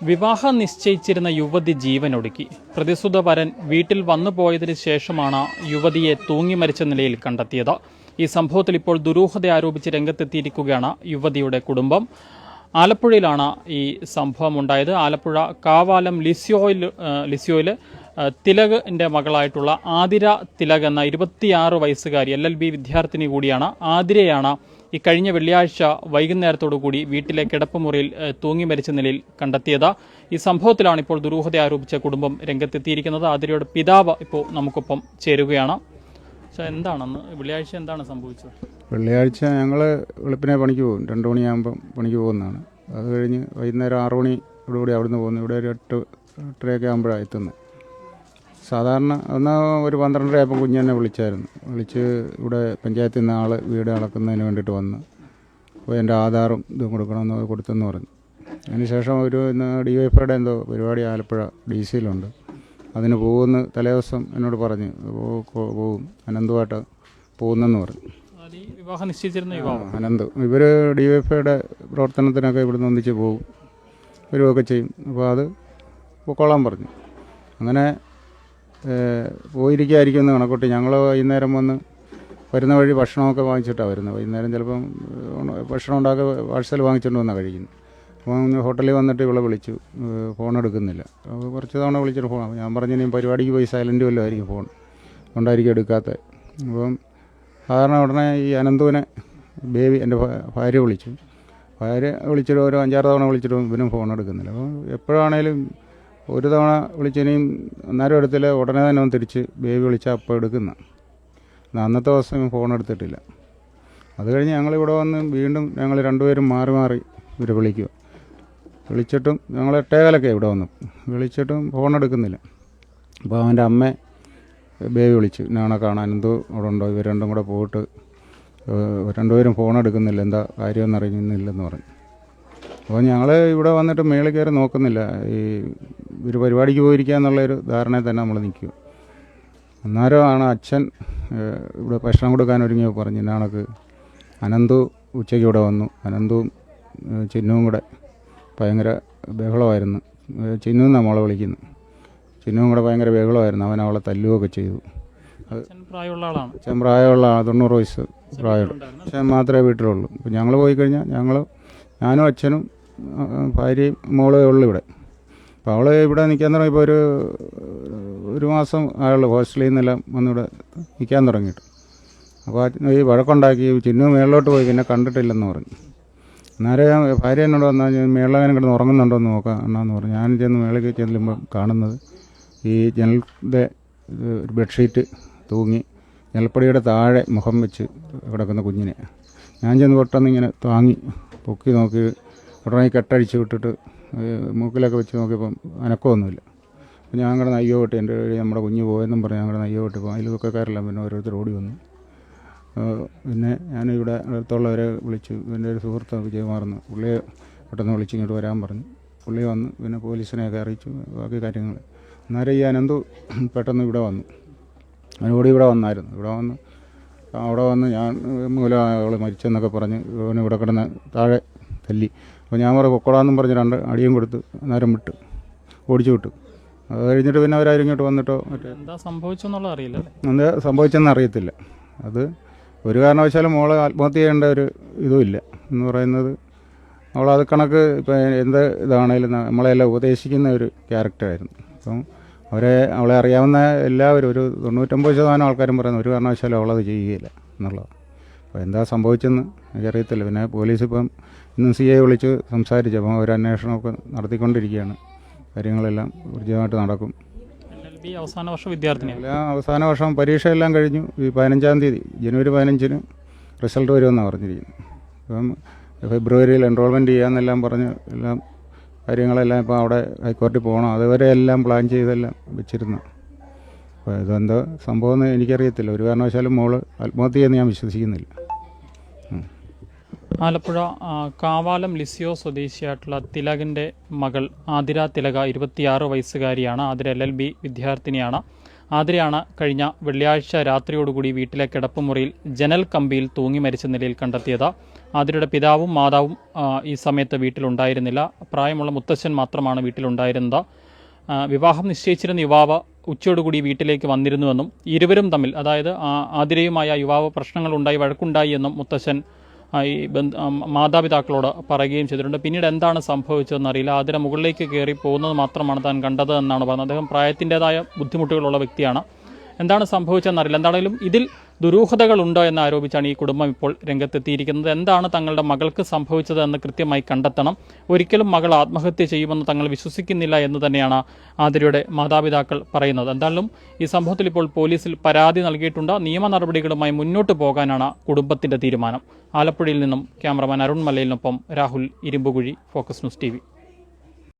വിവാഹം നിശ്ചയിച്ചിരുന്ന യുവതി ജീവനൊടുക്കി. പ്രതിസുത വരൻ വീട്ടിൽ വന്നു പോയതിനു ശേഷമാണ് യുവതിയെ തൂങ്ങി മരിച്ച നിലയിൽ കണ്ടെത്തിയത്. ഈ സംഭവത്തിൽ ഇപ്പോൾ ദുരൂഹത ആരോപിച്ച് രംഗത്തെത്തിയിരിക്കുകയാണ് യുവതിയുടെ കുടുംബം. ആലപ്പുഴയിലാണ് ഈ സംഭവം ഉണ്ടായത്. ആലപ്പുഴ കാവാലം ലിസിയോയിൽ തിലകിൻ്റെ മകളായിട്ടുള്ള ആതിര തിലക് എന്ന 26 വയസ്സുകാരി LLB വിദ്യാർത്ഥിനി കൂടിയാണ്. ആതിരയാണ് ഈ കഴിഞ്ഞ വെള്ളിയാഴ്ച വൈകുന്നേരത്തോടുകൂടി വീട്ടിലെ കിടപ്പുമുറിയിൽ തൂങ്ങി മരിച്ച നിലയിൽ കണ്ടെത്തിയത്. ഈ സംഭവത്തിലാണ് ഇപ്പോൾ ദുരൂഹത ആരോപിച്ച കുടുംബം രംഗത്തെത്തിയിരിക്കുന്നത്. ആതിരയുടെ പിതാവ് ഇപ്പോൾ നമുക്കൊപ്പം ചേരുകയാണ്. എന്താണെന്ന് വെള്ളിയാഴ്ച എന്താണ് സംഭവിച്ചത്? വെള്ളിയാഴ്ച ഞങ്ങൾ വെളുപ്പിനെ പണിക്ക് പോകും. 2 മണിയാകുമ്പം പണിക്ക് പോകുന്നതാണ്. അത് കഴിഞ്ഞ് വൈകുന്നേരം 6 മണിയോടുകൂടി അവിടുന്ന് പോകുന്നു. ഇവിടെ ഒരു 8-8:30 ആകുമ്പോഴാണ് എത്തുന്നത്. സാധാരണ ഒരു 12:30 ആയപ്പോൾ കുഞ്ഞെന്നെ വിളിച്ച് ഇവിടെ പഞ്ചായത്തിൽ നിന്ന് വീട് അളക്കുന്നതിന് വേണ്ടിയിട്ട് വന്ന് അപ്പോൾ എൻ്റെ ആധാറും ഇതും കൊടുക്കണമെന്ന് കൊടുത്തെന്ന് പറഞ്ഞു. അതിനുശേഷം ഒരു DYFIയുടെ എന്തോ പരിപാടി ആലപ്പുഴ DC-യിലുണ്ട്, അതിന് പോകുമെന്ന് തലേദിവസം എന്നോട് പറഞ്ഞ് പോവും, അനന്തുമായിട്ട് പോകുന്നെന്ന് പറഞ്ഞു. വിവാഹം നിശ്ചയിച്ചിരുന്ന അനന്ത് ഇവർ DYFIയുടെ പ്രവർത്തനത്തിനൊക്കെ ഇവിടുന്ന് ഒന്നിച്ച് പോകും, വരുമൊക്കെ ചെയ്യും. അപ്പോൾ അത് പൊക്കോളാൻ പറഞ്ഞു. അങ്ങനെ പോയിരിക്കായിരിക്കുമെന്ന് കണക്കൂട്ടി ഞങ്ങൾ വൈകുന്നേരം വരുന്ന വഴി ഭക്ഷണമൊക്കെ വാങ്ങിച്ചിട്ടാണ് വരുന്നത്. വൈകുന്നേരം ചിലപ്പം ഭക്ഷണം ഉണ്ടാക്കി പാഴ്സൽ വാങ്ങിച്ചുകൊണ്ട് വന്നാണ് കഴിക്കുന്നത്. അപ്പോൾ ഹോട്ടലിൽ വന്നിട്ട് ഇവിടെ വിളിച്ചു, ഫോൺ എടുക്കുന്നില്ല. അപ്പോൾ കുറച്ച് തവണ വിളിച്ചിട്ട് ഫോൺ, ഞാൻ പറഞ്ഞു ഇനി പരിപാടിക്ക് പോയി സൈലൻറ്റ് വല്ലതും ആയിരിക്കും, ഫോൺ കൊണ്ടായിരിക്കും എടുക്കാത്തത്. അപ്പം സാധാരണ ഉടനെ ഈ അനന്തുവിനെ ബേബി എൻ്റെ ഭാര്യ വിളിച്ചിട്ട് ഒരു 5-6 തവണ വിളിച്ചിട്ടും ഇവനും ഫോൺ എടുക്കുന്നില്ല. അപ്പോൾ എപ്പോഴാണേലും ഒരു തവണ വിളിച്ചതിനെയും അന്നേരം എടുത്തില്ല, ഉടനെ തന്നെ തിരിച്ച് ബേബി വിളിച്ചാൽ അപ്പോൾ എടുക്കുന്ന. അന്നത്തെ ദിവസം ഫോൺ എടുത്തിട്ടില്ല. അത് കഴിഞ്ഞ് ഞങ്ങളിവിടെ വന്ന് വീണ്ടും ഞങ്ങൾ രണ്ടുപേരും മാറി ഇവരെ വിളിച്ചിട്ടും ഞങ്ങൾ 8:15 ഇവിടെ വന്നു, വിളിച്ചിട്ടും ഫോൺ എടുക്കുന്നില്ല. അപ്പോൾ അവൻ്റെ അമ്മ ബേബി വിളിച്ചു, ഞാനെ കാണാൻ എന്തോ അവിടെ ഉണ്ടോ, ഇവർ രണ്ടും കൂടെ പോയിട്ട് രണ്ടുപേരും ഫോൺ എടുക്കുന്നില്ല, എന്താ കാര്യമെന്ന് അറിയുന്നില്ലെന്ന് പറഞ്ഞു. അപ്പോൾ ഞങ്ങൾ ഇവിടെ വന്നിട്ട് മേളിൽ കയറി നോക്കുന്നില്ല, ഈ ഒരു പരിപാടിക്ക് പോയിരിക്കുക എന്നുള്ളൊരു ധാരണയിൽ തന്നെ നമ്മൾ നിൽക്കും. അന്നേരമാണ് അച്ഛൻ ഇവിടെ ഭക്ഷണം കൊടുക്കാൻ ഒരുങ്ങിയോ പറഞ്ഞു. ഇന്നാണക്ക് അനന്തു ഉച്ചയ്ക്ക് ഇവിടെ വന്നു. അനന്തുവും ചിന്നുവും കൂടെ ഭയങ്കര ബഹളമായിരുന്നു. ചിന്നു എന്നാണ് മോളെ വിളിക്കുന്നത്. ചിന്നുവും കൂടെ ഭയങ്കര ബഹളമായിരുന്നു. അവൻ അവളെ തല്ലുകയൊക്കെ ചെയ്തു. അച്ഛൻ പ്രായമുള്ള 90 വയസ്സ് പ്രായമുള്ള അച്ഛൻ മാത്രമേ വീട്ടിലുള്ളൂ. അപ്പോൾ ഞങ്ങൾ പോയി കഴിഞ്ഞാൽ ഞാനും അച്ഛനും ഭാര്യയും മോളേ ഉള്ളു ഇവിടെ. അപ്പോൾ അവൾ ഇവിടെ നിൽക്കാൻ തുടങ്ങി. ഇപ്പോൾ ഒരു മാസം ആയുള്ളൂ ഹോസ്റ്റലിൽ നിന്നെല്ലാം വന്നിവിടെ നിൽക്കാൻ തുടങ്ങിയിട്ട്. അപ്പോൾ ഈ വഴക്കുണ്ടാക്കി ചിന്നു മേളിലോട്ട് പോയി, പിന്നെ കണ്ടിട്ടില്ലെന്ന് പറഞ്ഞു. അന്നേരം ഭാര്യ എന്നോട് വന്നാൽ മേളവനും കിടന്ന് ഉറങ്ങുന്നുണ്ടോ എന്ന് നോക്കാം എന്നാന്ന് പറഞ്ഞു. ഞാൻ ചെന്ന് മേളിൽ ചെല്ലുമ്പോൾ കാണുന്നത് ഈ ജനലിൻ്റെ ഒരു ബെഡ്ഷീറ്റ് തൂങ്ങി ജനൽപ്പടിയുടെ താഴെ മുഖം വെച്ച് കിടക്കുന്ന കുഞ്ഞിനെ ഞാൻ ചെന്ന് പെട്ടെന്ന് ഇങ്ങനെ താങ്ങി പൊക്കി നോക്കി ഉടനെ കെട്ടടിച്ച് വിട്ടിട്ട് മൂക്കിലൊക്കെ വെച്ച് നോക്കിയപ്പം അനക്കമൊന്നുമില്ല. അപ്പോൾ ഞാൻ കിടന്ന് അയ്യോ വിട്ട്, എൻ്റെ നമ്മുടെ കുഞ്ഞ് പോയെന്നും പറഞ്ഞ് ഞാൻ കിടന്ന് അയ്യോ വിട്ടപ്പോൾ അതിലൊക്കെ കയറില്ല. പിന്നെ ഓരോരുത്തർ ഓടി വന്നു. പിന്നെ ഞാനിവിടെ അടുത്തുള്ളവരെ വിളിച്ചു. എൻ്റെ ഒരു സുഹൃത്ത് വിജയകുമാർന്ന്, പുള്ളിയെ പെട്ടെന്ന് വിളിച്ച് ഇങ്ങോട്ട് വരാൻ പറഞ്ഞു. പുള്ളി വന്ന് പിന്നെ പോലീസിനെയൊക്കെ അറിയിച്ചു, ബാക്കി കാര്യങ്ങൾ. അന്നേരം ഈ അനന്തു പെട്ടെന്ന് ഇവിടെ വന്നു. അവനോട് ഇവിടെ വന്നായിരുന്നു. അവിടെ വന്ന് ഞാൻ മൂലം അവൾ മരിച്ചെന്നൊക്കെ പറഞ്ഞ് അവന് ഇവിടെ കിടന്ന് താഴെ തല്ലി. അപ്പോൾ ഞാൻ പൊക്കോളാന്നും പറഞ്ഞ് 2 അടിയും കൊടുത്ത് അന്നേരം ഓടിച്ചു വിട്ടു. അത് കഴിഞ്ഞിട്ട് പിന്നെ അവരാരും ഇങ്ങോട്ട് വന്നിട്ടോ എന്താ സംഭവിച്ചെന്നുള്ളത് അറിയില്ല. എന്താ സംഭവിച്ചെന്ന് അറിയത്തില്ല. അത് ഒരു കാരണവശാലും മോളെ ആത്മഹത്യ ചെയ്യേണ്ട ഒരു ഇതുമില്ല എന്ന് പറയുന്നത്. അവളത് കണക്ക് ഇപ്പം എന്ത് ഇതാണേലും നമ്മളെല്ലാം ഉപദേശിക്കുന്ന ഒരു ക്യാരക്ടറായിരുന്നു. അപ്പം അവളെ അറിയാവുന്ന എല്ലാവരും ഒരു 99% ആൾക്കാരും പറയുന്നത് ഒരു കാരണവശാലും അവളത് ചെയ്യുകയില്ല എന്നുള്ളത്. അപ്പോൾ എന്താ സംഭവിച്ചെന്ന് എനിക്കറിയത്തില്ല. പിന്നെ പോലീസ് ഇപ്പം ഇന്ന് CI വിളിച്ച് സംസാരിച്ചു. അപ്പം ഒരു അന്വേഷണമൊക്കെ നടത്തിക്കൊണ്ടിരിക്കുകയാണ്. കാര്യങ്ങളെല്ലാം ഊർജ്ജമായിട്ട് നടക്കും. അവസാന വർഷ വിദ്യാർത്ഥിനിയല്ല, അവസാന വർഷം പരീക്ഷയെല്ലാം കഴിഞ്ഞു. ഈ 15-ാം തീയതി ജനുവരി 15-ന് റിസൾട്ട് വരുമെന്നാണ് പറഞ്ഞിരിക്കുന്നത്. അപ്പം ഫെബ്രുവരിയിൽ എൻറോൾമെൻറ്റ് ചെയ്യാമെന്നെല്ലാം പറഞ്ഞ് എല്ലാം കാര്യങ്ങളെല്ലാം ഇപ്പോൾ അവിടെ ഹൈക്കോടതി പോകണം. അതുവരെ എല്ലാം പ്ലാൻ ചെയ്തെല്ലാം വെച്ചിരുന്നു. അപ്പോൾ ഇതെന്താ സംഭവം എന്ന് എനിക്കറിയത്തില്ല. ഒരു കാരണവശാലും മോള് ആത്മഹത്യ ചെയ്യുമെന്ന് ഞാൻ വിശ്വസിക്കുന്നില്ല. ആലപ്പുഴ കാവാലം ലിസിയോ സ്വദേശിയായിട്ടുള്ള തിലകിൻ്റെ മകൾ ആതിര തിലക 26 വയസ്സുകാരിയാണ്. ആതിര LLB വിദ്യാർത്ഥിനിയാണ്. ആതിരയാണ് കഴിഞ്ഞ വെള്ളിയാഴ്ച രാത്രിയോടുകൂടി വീട്ടിലെ കിടപ്പുമുറിയിൽ ജനൽ കമ്പിയിൽ തൂങ്ങി മരിച്ച നിലയിൽ കണ്ടെത്തിയത്. ആതിരയുടെ പിതാവും മാതാവും ഈ സമയത്ത് വീട്ടിലുണ്ടായിരുന്നില്ല. പ്രായമുള്ള മുത്തശ്ശൻ മാത്രമാണ് വീട്ടിലുണ്ടായിരുന്നത്. വിവാഹം നിശ്ചയിച്ചിരുന്ന യുവാവ് ഉച്ചയോടുകൂടി വീട്ടിലേക്ക് വന്നിരുന്നുവെന്നും ഇരുവരും തമ്മിൽ, അതായത് ആതിരയുമായ യുവാവ് പ്രശ്നങ്ങളുണ്ടായി, വഴക്കുണ്ടായി എന്നും മുത്തശ്ശൻ ഈ മാതാപിതാക്കളോട് പറയുകയും ചെയ്തിട്ടുണ്ട്. പിന്നീട് എന്താണ് സംഭവിച്ചതെന്ന് അറിയില്ല. ആതിര മുകളിലേക്ക് കയറി പോകുന്നത് മാത്രമാണ് താൻ കണ്ടത് എന്നാണ് പറഞ്ഞത്. അദ്ദേഹം പ്രായത്തിൻ്റെതായ ബുദ്ധിമുട്ടുകളുള്ള വ്യക്തിയാണ്. എന്താണ് സംഭവിച്ചതെന്നറിയില്ല. എന്താണെങ്കിലും ഇതിൽ ദുരൂഹതകളുണ്ടോ എന്ന് ആരോപിച്ചാണ് ഈ കുടുംബം ഇപ്പോൾ രംഗത്തെത്തിയിരിക്കുന്നത്. എന്താണ് തങ്ങളുടെ മകൾക്ക് സംഭവിച്ചതെന്ന് കൃത്യമായി കണ്ടെത്തണം. ഒരിക്കലും മകൾ ആത്മഹത്യ ചെയ്യുമെന്ന് തങ്ങൾ വിശ്വസിക്കുന്നില്ല എന്ന് തന്നെയാണ് ആതിരയുടെ മാതാപിതാക്കൾ പറയുന്നത്. എന്തായാലും ഈ സംഭവത്തിൽ ഇപ്പോൾ പോലീസിൽ പരാതി നൽകിയിട്ടുണ്ട്. നിയമ നടപടികളുമായി മുന്നോട്ട് പോകാനാണ് കുടുംബത്തിൻ്റെ തീരുമാനം. ആലപ്പുഴയിൽ നിന്നും ക്യാമറമാൻ അരുൺ മലയിലിനൊപ്പം Rahul Irumbukuzhi, focus news TV.